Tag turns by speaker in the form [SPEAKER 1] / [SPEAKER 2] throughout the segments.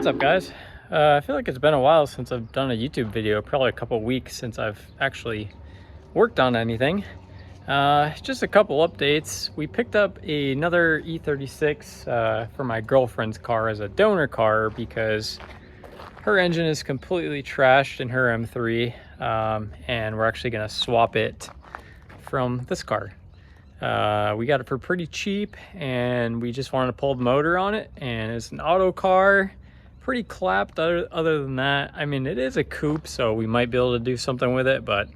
[SPEAKER 1] What's up, guys? I feel like it's been a while since I've done a YouTube video, probably a couple weeks since I've actually worked on anything. Just a couple updates. We picked up another E36 for my girlfriend's car as a donor car because her engine is completely trashed in her M3, and we're actually going to swap it from this car. We got it for pretty cheap, and we just wanted to pull the motor on it, and it's an auto car, pretty clapped. Other than that, I mean, it is a coupe, so we might be able to do something with it, but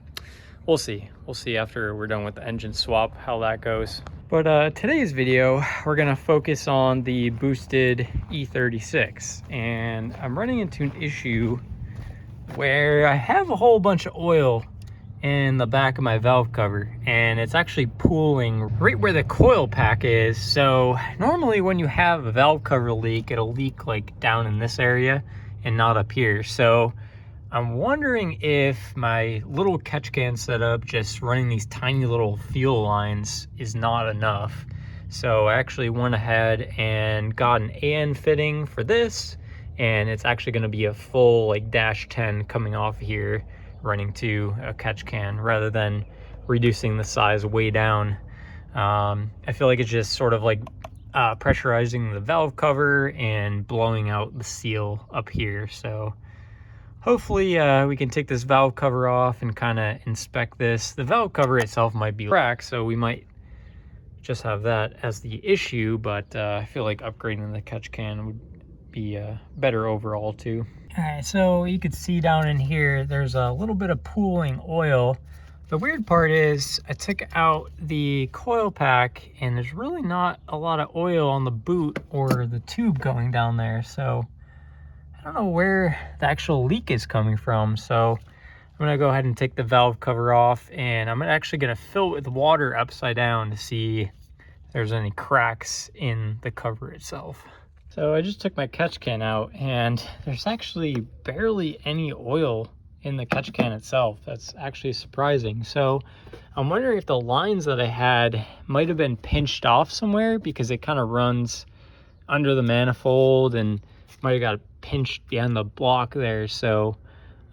[SPEAKER 1] we'll see after we're done with the engine swap how that goes. But today's video, we're gonna focus on the boosted E36, and I'm running into an issue where I have a whole bunch of oil in the back of my valve cover, and it's actually pooling right where the coil pack is. So normally when you have a valve cover leak, it'll leak like down in this area and not up here. So I'm wondering if my little catch can setup, just running these tiny little fuel lines, is not enough. So I actually went ahead and got an AN fitting for this, and it's actually going to be a full like dash 10 coming off here, running to a catch can rather than reducing the size way down. I feel like it's just sort of like pressurizing the valve cover and blowing out the seal up here. So hopefully we can take this valve cover off and kind of inspect this. The valve cover itself might be cracked, so we might just have that as the issue, but I feel like upgrading the catch can would be better overall too. All right, so you could see down in here, there's a little bit of pooling oil. The weird part is I took out the coil pack and there's really not a lot of oil on the boot or the tube going down there. So I don't know where the actual leak is coming from. So I'm gonna go ahead and take the valve cover off, and I'm actually gonna fill it with water upside down to see if there's any cracks in the cover itself. So I just took my catch can out, and there's actually barely any oil in the catch can itself. That's actually surprising. So I'm wondering if the lines that I had might have been pinched off somewhere, because it kind of runs under the manifold and might have got pinched behind the block there. So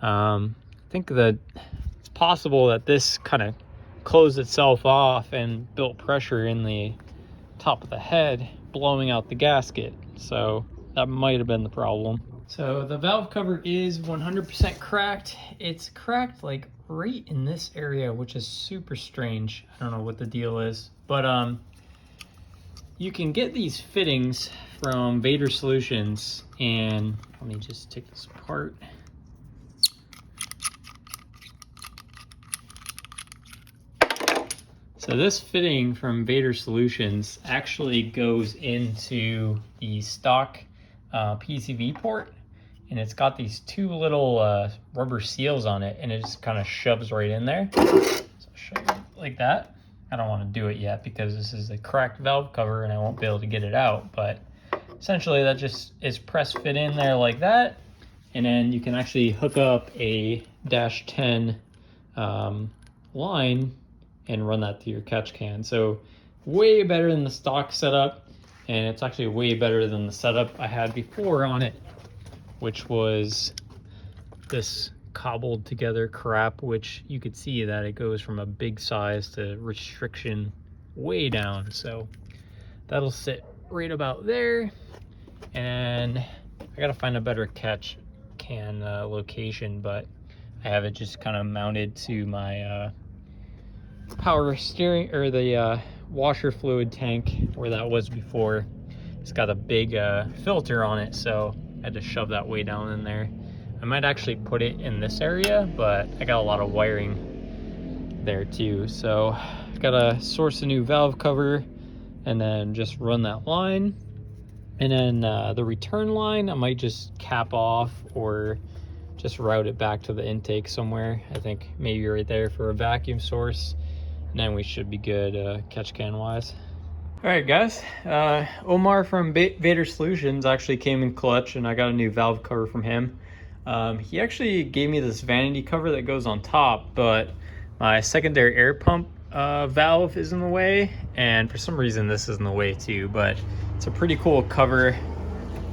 [SPEAKER 1] I think that it's possible that this kind of closed itself off and built pressure in the top of the head, blowing out the gasket. So that might have been the problem. So the valve cover is 100% cracked. It's cracked like right in this area, which is super strange. I don't know what the deal is, but you can get these fittings from Vader Solutions, and let me just take this apart. So this fitting from Vader Solutions actually goes into the stock PCV port, and it's got these two little rubber seals on it, and it just kind of shoves right in there. So I'll show you like that. I don't want to do it yet because this is a cracked valve cover and I won't be able to get it out, but essentially that just is press fit in there like that, and then you can actually hook up a dash 10 line and run that through your catch can. So way better than the stock setup, and it's actually way better than the setup I had before on it, which was this cobbled together crap, which you could see that it goes from a big size to restriction way down. So that'll sit right about there, and I gotta find a better catch can location, but I have it just kind of mounted to my power steering, or the washer fluid tank where that was before. It's got a big filter on it, so I had to shove that way down in there. I might actually put it in this area, but I got a lot of wiring there too. So I gotta source a new valve cover and then just run that line. And then the return line, I might just cap off or just route it back to the intake somewhere. I think maybe right there for a vacuum source. And then we should be good catch can wise. All right, guys, Omar from Vader Solutions actually came in clutch, and I got a new valve cover from him. He actually gave me this vanity cover that goes on top, but my secondary air pump valve is in the way, and for some reason this is in the way too, but it's a pretty cool cover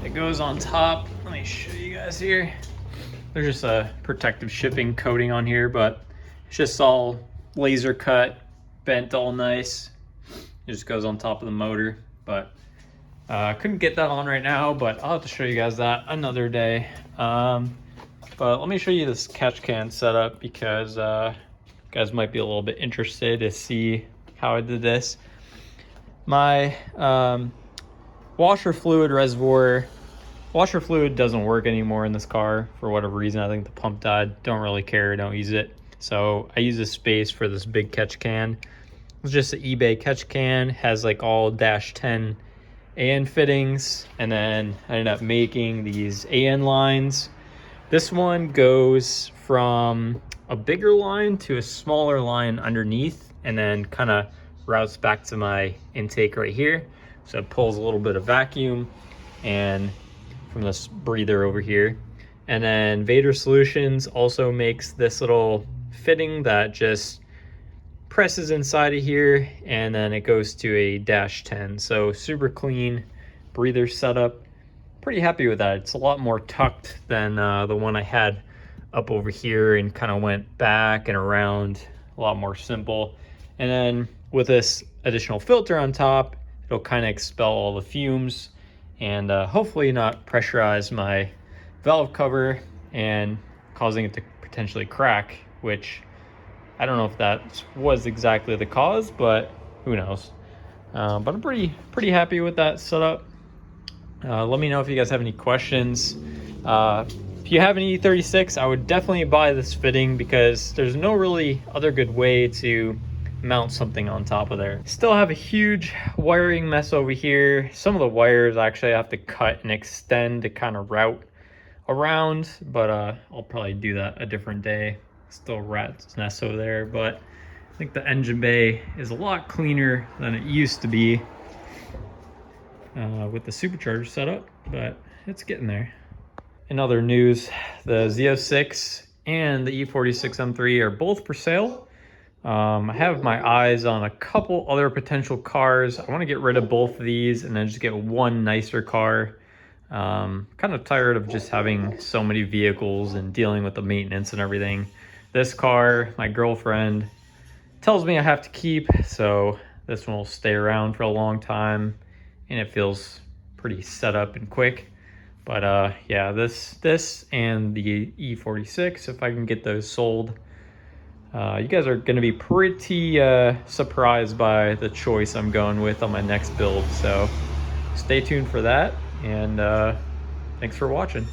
[SPEAKER 1] that goes on top. Let me me show you guys here. There's just a protective shipping coating on here, but it's just all laser cut, bent all nice. It just goes on top of the motor, but couldn't get that on right now, but I'll have to show you guys that another day. But let me show you this catch can setup because you guys might be a little bit interested to see how I did this. My washer fluid doesn't work anymore in this car for whatever reason. I think the pump died. Don't really care, don't use it. So I use this space for this big catch can. It's just an eBay catch can, has like all -10 AN fittings, and then I ended up making these AN lines. This one goes from a bigger line to a smaller line underneath, and then kind of routes back to my intake right here. So it pulls a little bit of vacuum and from this breather over here. And then Vader Solutions also makes this little fitting that just presses inside of here, and then it goes to a -10. So super clean breather setup. Pretty happy with that. It's a lot more tucked than the one I had up over here and kind of went back and around, a lot more simple. And then with this additional filter on top, it'll kind of expel all the fumes and hopefully not pressurize my valve cover and causing it to potentially crack, which I don't know if that was exactly the cause, but who knows. But I'm pretty happy with that setup. Let me know if you guys have any questions. If you have an E36, I would definitely buy this fitting because there's no really other good way to mount something on top of there. Still have a huge wiring mess over here. Some of the wires actually I have to cut and extend to kind of route around, but I'll probably do that a different day. Still rat's nest over there, but I think the engine bay is a lot cleaner than it used to be with the supercharger setup, but it's getting there. In other news, the Z06 and the E36 M3 are both for sale. I have my eyes on a couple other potential cars. I want to get rid of both of these and then just get one nicer car. Kind of tired of just having so many vehicles and dealing with the maintenance and everything. This car, my girlfriend tells me I have to keep, so this one will stay around for a long time, and it feels pretty set up and quick. But yeah, this and the E46, if I can get those sold, you guys are going to be pretty surprised by the choice I'm going with on my next build. So stay tuned for that, and thanks for watching.